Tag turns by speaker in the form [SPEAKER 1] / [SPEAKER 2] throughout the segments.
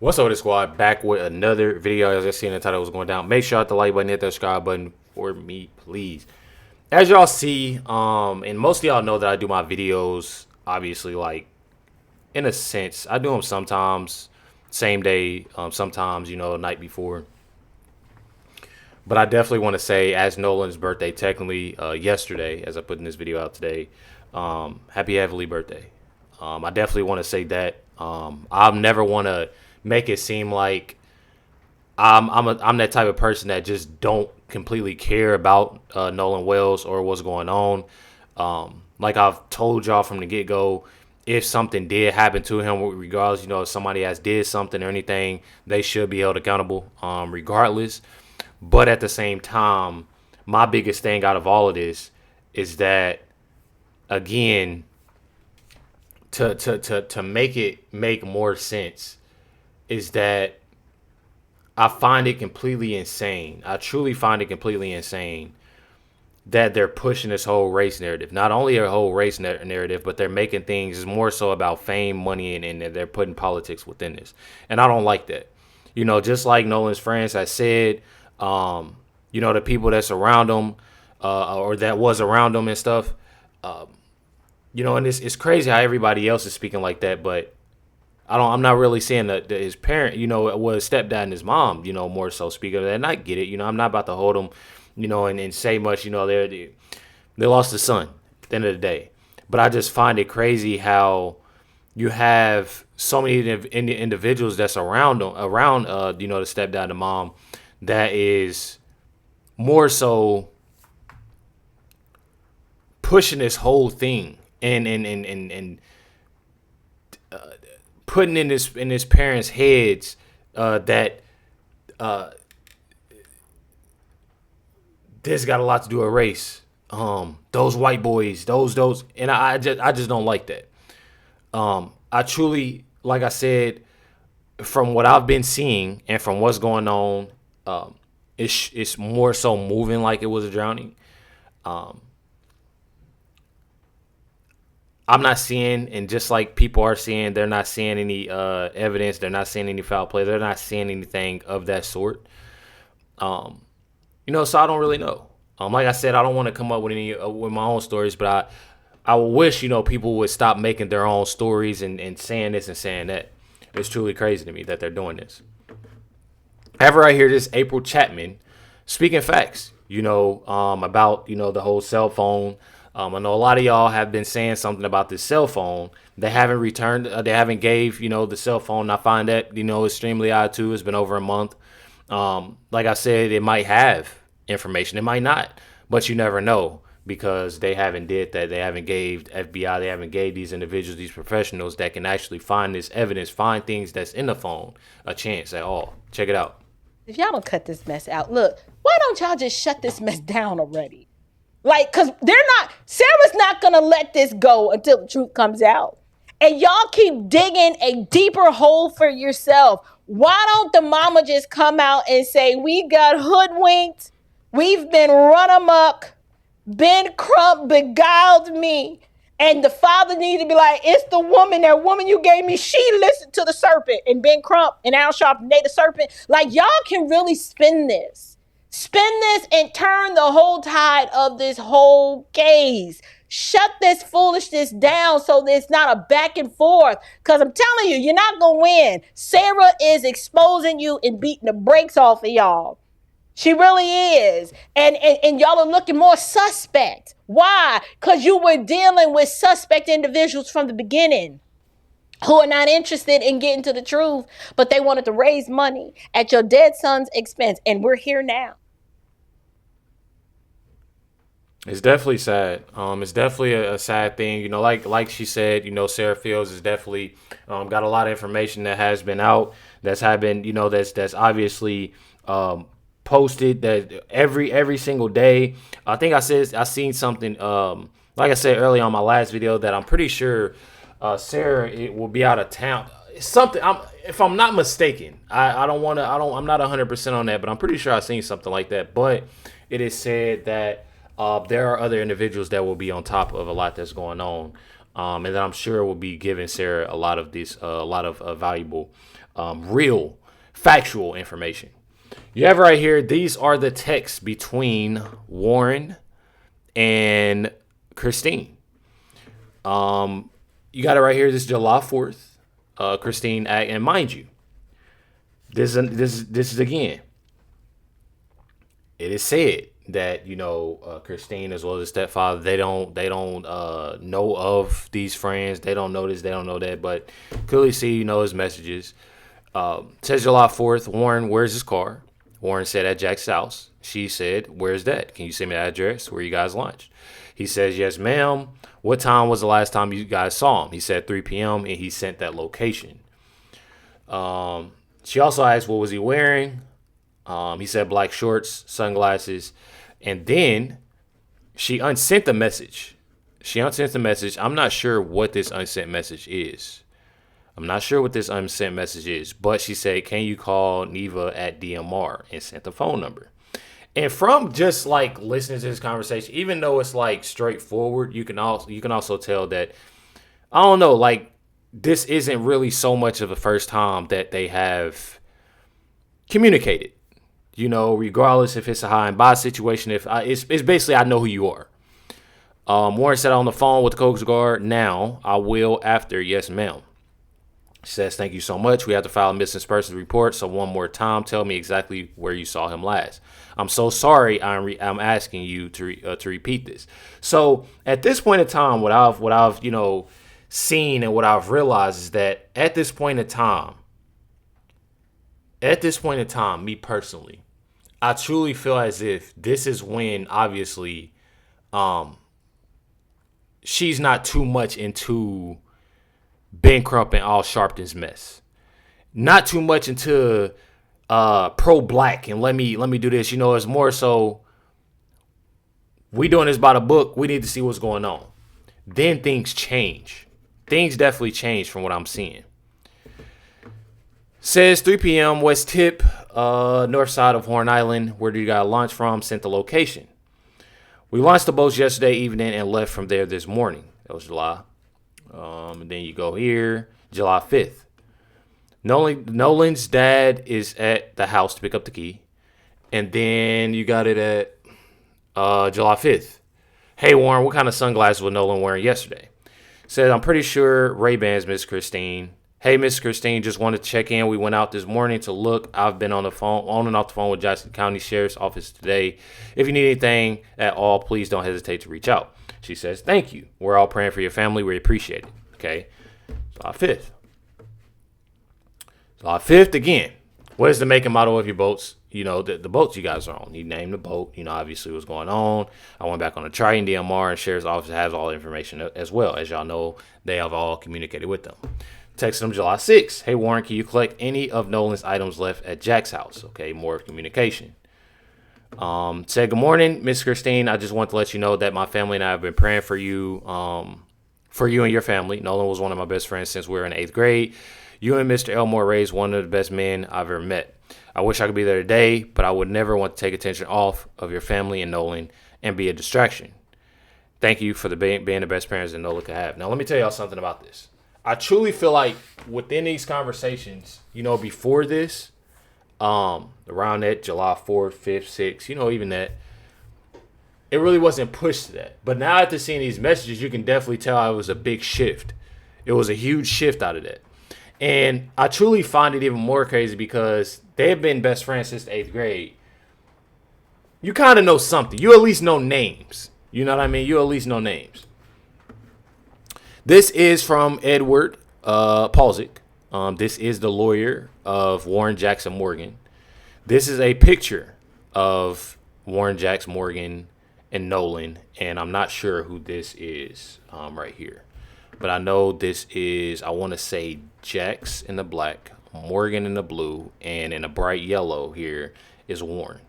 [SPEAKER 1] What's up with the squad? Back with another video. As I seen the title was going down. Make sure to hit the like button, hit that subscribe button for me, please. As y'all see, and most of y'all know that I do my videos, obviously, like, in a sense. I do them sometimes, same day, sometimes, the night before. But I definitely want to say, as Nolan's birthday, technically yesterday, as I put in this video out today, happy heavenly birthday. I definitely want to say that. I never want to make it seem like I'm that type of person that just don't completely care about Nolan Wells or what's going on. Like I've told y'all from the get go, if something did happen to him, regardless, if somebody has did something or anything, they should be held accountable, regardless. But at the same time, my biggest thing out of all of this is that, again, to make it make more sense, is that I find it completely insane. I truly find it completely insane that they're pushing this whole race narrative. Not only a whole race narrative, but they're making things more so about fame, money, and they're putting politics within this. And I don't like that. Just like Nolan's friends have said, the people that surround him or that was around him and stuff, and it's crazy how everybody else is speaking like that, but I'm not really saying that his parent, was stepdad and his mom, more so speaking of that. And I get it. I'm not about to hold them, and say much. They lost a son at the end of the day. But I just find it crazy how you have so many individuals that's around the stepdad and the mom that is more so pushing this whole thing and putting in his parents' heads that this got a lot to do with race. Those white boys, those, and I just don't like that. I truly, like I said, from what I've been seeing and from what's going on, it's more so moving like it was a drowning. I'm not seeing, and just like people are seeing, they're not seeing any evidence. They're not seeing any foul play. They're not seeing anything of that sort. So I don't really know. Like I said, I don't want to come up with any with my own stories, but I wish people would stop making their own stories and saying this and saying that. It's truly crazy to me that they're doing this. However, right here, this April Chapman speaking facts. About the whole cell phone. I know a lot of y'all have been saying something about this cell phone. They haven't returned. They haven't gave the cell phone. I find that extremely odd too. It's been over a month. Like I said, it might have information. It might not, but you never know because they haven't did that. They haven't gave FBI. They haven't gave these individuals, these professionals that can actually find this evidence, find things that's in the phone, a chance at all. Check it out.
[SPEAKER 2] If y'all don't cut this mess out, look, why don't y'all just shut this mess down already? Because Sarah's not going to let this go until the truth comes out. And y'all keep digging a deeper hole for yourself. Why don't the mama just come out and say, we got hoodwinked, we've been run amok, Ben Crump beguiled me. And the father needs to be like, it's the woman, that woman you gave me, she listened to the serpent. And Ben Crump and Al Sharpton, they the serpent. Like, y'all can really spin this. Spin this and turn the whole tide of this whole case. Shut this foolishness down so that it's not a back and forth. Because I'm telling you, you're not going to win. Sarah is exposing you and beating the brakes off of y'all. She really is. And y'all are looking more suspect. Why? Because you were dealing with suspect individuals from the beginning who are not interested in getting to the truth, but they wanted to raise money at your dead son's expense. And we're here now.
[SPEAKER 1] It's definitely sad. It's definitely a sad thing. Like she said, Sarah Fields has definitely got a lot of information that has been out, that's that's obviously posted that every single day. I think I seen something. Like I said earlier on my last video, that I'm pretty sure Sarah will be out of town. Something. If I'm not mistaken, I'm not 100% on that, but I'm pretty sure I seen something like that. But it is said that there are other individuals that will be on top of a lot that's going on. And then I'm sure will be giving Sarah a lot of valuable, real, factual information. You have right here, these are the texts between Warren and Christine. You got it right here. This is July 4th. Christine, and mind you, this is again. It is said that Christine as well as the stepfather, they don't know of these friends. They don't know this. They don't know that. But clearly see his messages. Says July 4th. Warren, where's his car? Warren said at Jack's house. She said, where's that? Can you send me the address where you guys lunched? He says, yes, ma'am. What time was the last time you guys saw him? He said 3 p.m. and he sent that location. She also asked, what was he wearing? He said black shorts, sunglasses. And then she unsent the message. I'm not sure what this unsent message is. But she said, can you call Neva at DMR, and sent the phone number. And from just like listening to this conversation, even though it's like straightforward, you can also tell that, I don't know, like this isn't really so much of the first time that they have communicated. Regardless if it's a high and by situation, it's basically I know who you are. Warren said on the phone with the Coast Guard. Now I will after. Yes, ma'am. She says, thank you so much. We have to file a missing persons report. So one more time, tell me exactly where you saw him last. I'm so sorry. I'm asking you to repeat this. So at this point in time, what I've seen and what I've realized is that at this point in time, me personally, I truly feel as if this is when obviously, she's not too much into Ben Crump and Al Sharpton's mess. Not too much into pro-black and let me do this. It's more so we doing this by the book. We need to see what's going on. Then things change. Things definitely change from what I'm seeing. Says 3 p.m. West Tip, north side of Horn Island. Where do you got lunch from? Sent the location. We launched the boats yesterday evening and left from there this morning. That was July. And then you go here, July 5th. Nolan's dad is at the house to pick up the key. And then you got it at July 5th. Hey, Warren, what kind of sunglasses was Nolan wearing yesterday? Said, I'm pretty sure Ray-Bans, Miss Christine. Hey, Miss Christine, just wanted to check in. We went out this morning to look. I've been on and off the phone with Jackson County Sheriff's Office today. If you need anything at all, please don't hesitate to reach out. She says, thank you. We're all praying for your family. We appreciate it. Okay. July 5th. July 5th again. What is the make and model of your boats? The boats you guys are on. He named the boat. Obviously what's going on. I went back on the Triton DMR, and Sheriff's Office has all the information as well. As y'all know, they have all communicated with them. Texted him July 6th. Hey, Warren, can you collect any of Nolan's items left at Jack's house? Okay, more communication. Said, good morning, Miss Christine. I just want to let you know that my family and I have been praying for you and your family. Nolan was one of my best friends since we were in 8th grade. You and Mr. Elmore raised one of the best men I've ever met. I wish I could be there today, but I would never want to take attention off of your family and Nolan and be a distraction. Thank you for being the best parents that Nolan could have. Now, let me tell y'all something about this. I truly feel like within these conversations, before this, around that July 4th, 5th, 6th, even that, it really wasn't pushed to that. But now after seeing these messages, you can definitely tell it was a big shift. It was a huge shift out of that. And I truly find it even more crazy because they've been best friends since the 8th grade. You kind of know something. You at least know names. You know what I mean? You at least know names. This is from Edward Palzik. This is the lawyer of Warren Jackson Morgan. This is a picture of Warren Jackson Morgan and Nolan, and I'm not sure who this is right here. But I know this is, I want to say, Jax in the black, Morgan in the blue, and in a bright yellow here is Warren.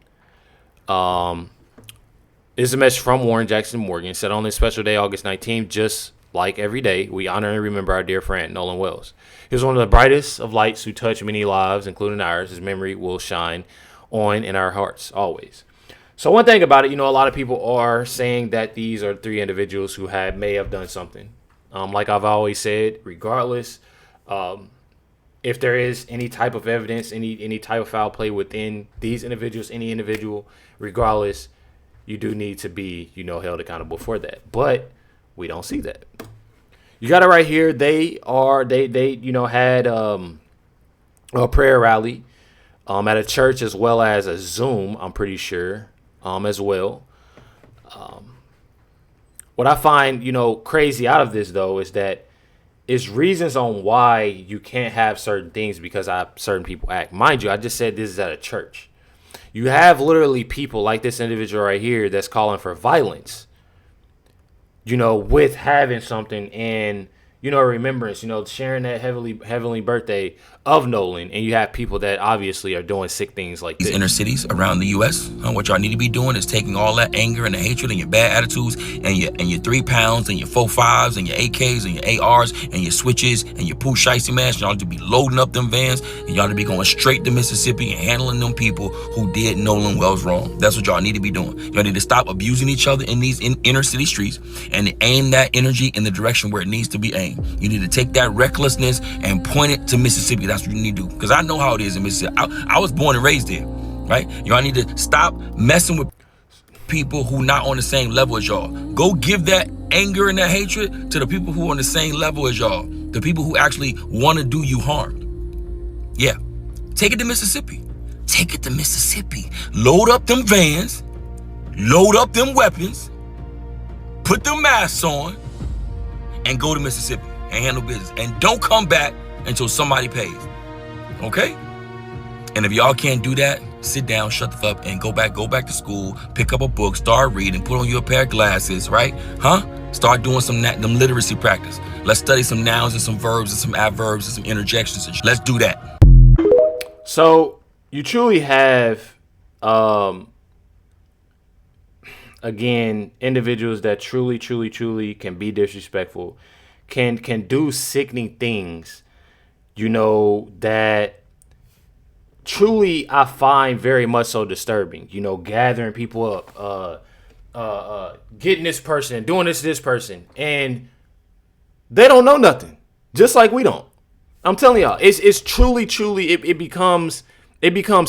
[SPEAKER 1] This is a message from Warren Jackson Morgan. It said, on this special day, August 19th, just like every day, we honor and remember our dear friend, Nolan Wells. He was one of the brightest of lights who touched many lives, including ours. His memory will shine on in our hearts always. So one thing about it, a lot of people are saying that these are three individuals who may have done something. Like I've always said, regardless, if there is any type of evidence, any type of foul play within these individuals, any individual, regardless, you do need to be, held accountable for that. But we don't see that. You got it right here. They had a prayer rally at a church as well as a Zoom, I'm pretty sure, as well. What I find, crazy out of this though is that it's reasons on why you can't have certain things because how certain people act. Mind you, I just said this is at a church. You have literally people like this individual right here that's calling for violence, with having something and, remembrance, sharing that heavenly birthday of Nolan. And you have people that obviously are doing sick things like this.
[SPEAKER 3] These inner cities around the U.S., what y'all need to be doing is taking all that anger and the hatred and your bad attitudes and your 3 pounds and your 4.5s and your AKs and your ARs and your switches and your poo shicey mash. Y'all need to be loading up them vans and y'all need to be going straight to Mississippi and handling them people who did Nolan Wells wrong. That's what y'all need to be doing. Y'all need to stop abusing each other in these inner city streets and aim that energy in the direction where it needs to be aimed. You need to take that recklessness and point it to Mississippi. That's what you need to do. Because I know how it is in Mississippi. I was born and raised there, right? Y'all need to stop messing with people who not on the same level as y'all. Go give that anger and that hatred to the people who are on the same level as y'all. The people who actually want to do you harm. Yeah. Take it to Mississippi. Take it to Mississippi. Load up them vans. Load up them weapons. Put them masks on. And go to Mississippi and handle business. And don't come back until somebody pays. Okay? And if y'all can't do that, sit down, shut the fuck up, and go back to school, pick up a book, start reading, put on your pair of glasses, right? Start doing some literacy practice. Let's study some nouns and some verbs and some adverbs and some interjections. Let's do that.
[SPEAKER 1] So you truly have, again, individuals that truly can be disrespectful, can do sickening things, that truly I find very much so disturbing. Gathering people up, getting this person and doing this to this person, and they don't know nothing, just like we don't. I'm telling y'all, it's truly it becomes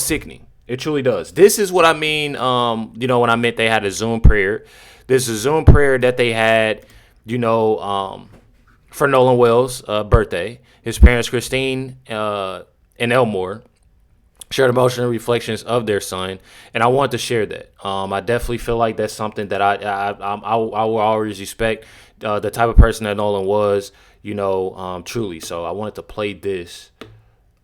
[SPEAKER 1] sickening. It truly does. This is what I mean. When I meant they had a Zoom prayer. This is a Zoom prayer that they had, for Nolan Wells' birthday. His parents, Christine and Elmore, shared emotional reflections of their son, and I want to share that. I definitely feel like that's something that I will always respect, the type of person that Nolan was, truly. So I wanted to play this.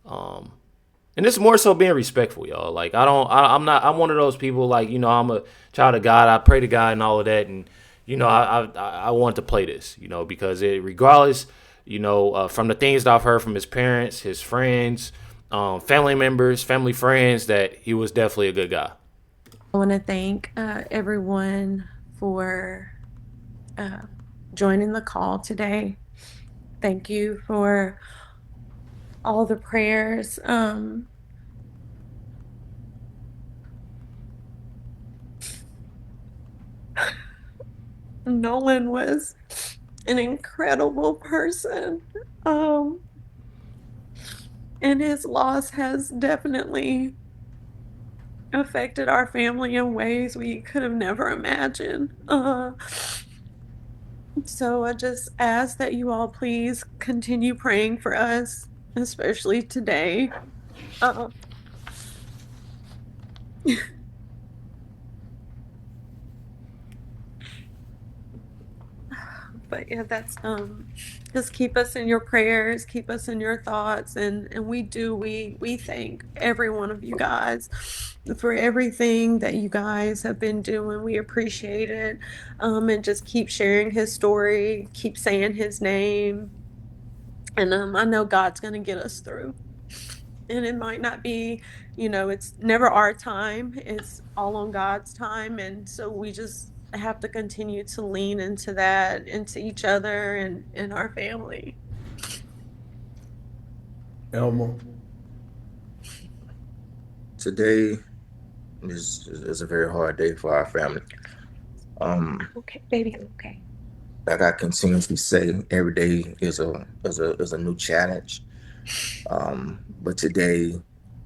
[SPEAKER 1] And it's more so being respectful, y'all. Like I'm one of those people, like, I'm a child of God. I pray to God and all of that. And, I want to play this, because regardless, from the things that I've heard from his parents, his friends, family members, family friends, that he was definitely a good guy.
[SPEAKER 4] I want to thank everyone for joining the call today. Thank you for all the prayers. Nolan was an incredible person. And his loss has definitely affected our family in ways we could have never imagined. So I just ask that you all please continue praying for us, especially today. But yeah, that's just keep us in your prayers, keep us in your thoughts, and we thank every one of you guys for everything that you guys have been doing. We appreciate it. And just keep sharing his story, keep saying his name, and I know God's gonna get us through. And it might not be, it's never our time, it's all on God's time. And so we just have to continue to lean into that, into each other and our family.
[SPEAKER 5] Elmo. Today is a very hard day for our family.
[SPEAKER 4] Okay, baby, okay.
[SPEAKER 5] like I continuously say, every day is a new challenge. But today,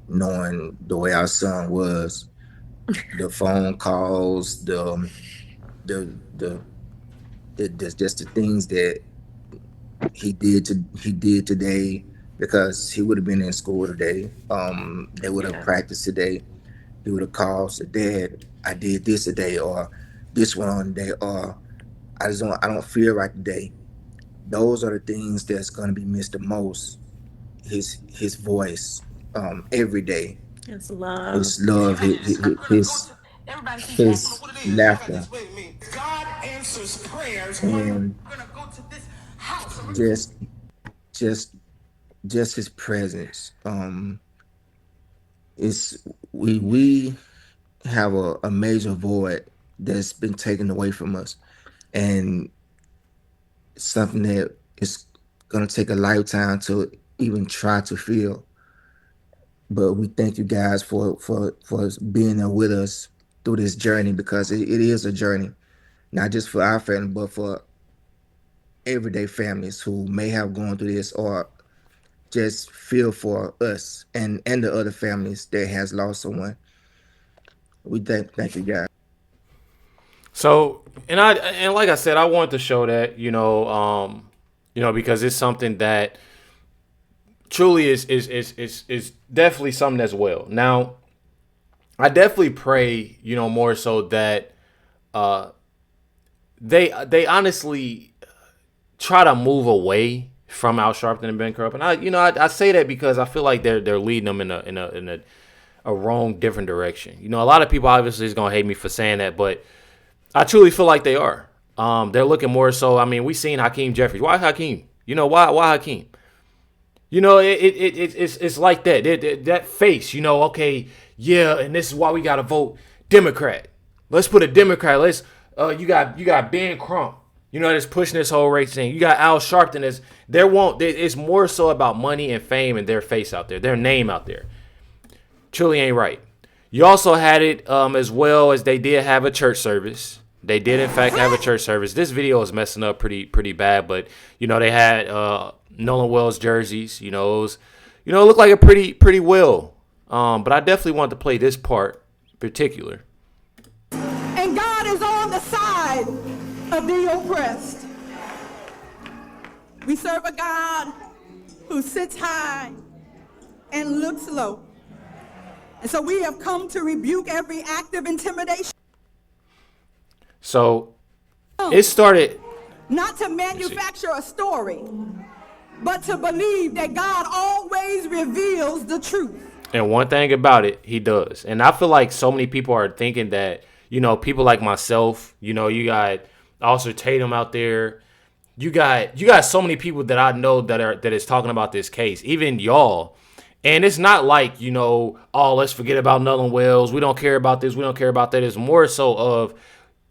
[SPEAKER 5] knowing the way our son was, the phone calls, just the things that he did today, because he would have been in school today. They would have practiced today. He would have called, said, "Dad, I did this today," or "This one day," or I don't feel right today." Those are the things that's gonna be missed the most. His voice, every day.
[SPEAKER 4] It's love.
[SPEAKER 5] His love, his laughter,
[SPEAKER 6] God answers prayers.
[SPEAKER 5] and
[SPEAKER 6] We're gonna go to this house.
[SPEAKER 5] just just just his presence. It's we have a major void that's been taken away from us, and something that is gonna take a lifetime to even try to feel. But we thank you guys for being there with us through this journey, because it is a journey, not just for our family, but for everyday families who may have gone through this, or just feel for us and the other families that has lost someone. We thank you guys.
[SPEAKER 1] So, and like I said, I wanted to show that, because it's something that truly is definitely something as well. Now, I definitely pray, more so that they honestly try to move away from Al Sharpton and Ben Crump. And I say that because I feel like they're leading them in a wrong, different direction. A lot of people obviously is gonna hate me for saying that, but I truly feel like they are. They're looking more so. I mean, we seen Hakeem Jeffries. Why Hakeem? Why Hakeem? It's like that. That face. Okay, yeah, and this is why we gotta vote Democrat. Let's put a Democrat. Let's. You got Ben Crump. That's pushing this whole race thing. You got Al Sharpton. It's more so about money and fame and their face out there, their name out there. Truly ain't right. You also had it as well as they did have a church service. They did in fact have a church service. This video is messing up pretty bad, but they had Nolan Wells jerseys. It looked like a pretty well. But I definitely wanted to play this part in particular.
[SPEAKER 7] And God is on the side of the oppressed. We serve a God who sits high and looks low. And so we have come to rebuke every act of intimidation.
[SPEAKER 1] So it started.
[SPEAKER 7] Not to manufacture a story, but to believe that God always reveals the truth.
[SPEAKER 1] And one thing about it, he does. And I feel like so many people are thinking that, people like myself, you got Officer Tatum out there. You got so many people that I know that is talking about this case, even y'all. And it's not like, let's forget about Nolan Wells. We don't care about this. We don't care about that. It's more so of,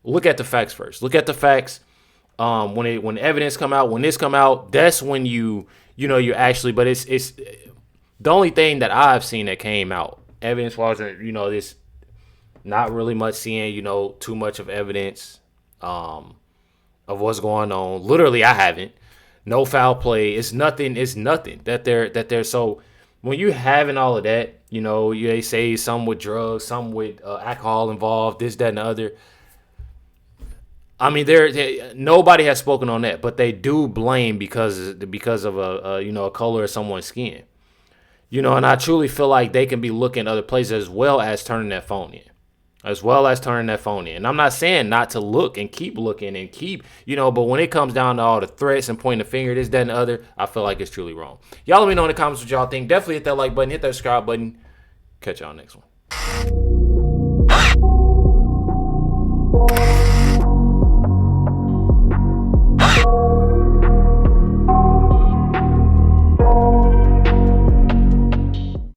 [SPEAKER 1] look at the facts first. Look at the facts. When evidence come out, when this come out, that's when you actually. But it's the only thing that I've seen that came out evidence wise. This not really much seeing too much of evidence of what's going on. Literally, I haven't. No foul play. It's nothing. It's nothing that they're so. When you having all of that, they say some with drugs, some with alcohol involved, this, that, and the other. I mean, nobody has spoken on that, but they do blame because of a color of someone's skin. And I truly feel like they can be looking other places as well as turning that phone in. And I'm not saying not to look and keep looking and keep, but when it comes down to all the threats and pointing the finger, this, that, and the other, I feel like it's truly wrong. Y'all let me know in the comments what y'all think. Definitely hit that like button, hit that subscribe button. Catch y'all next one.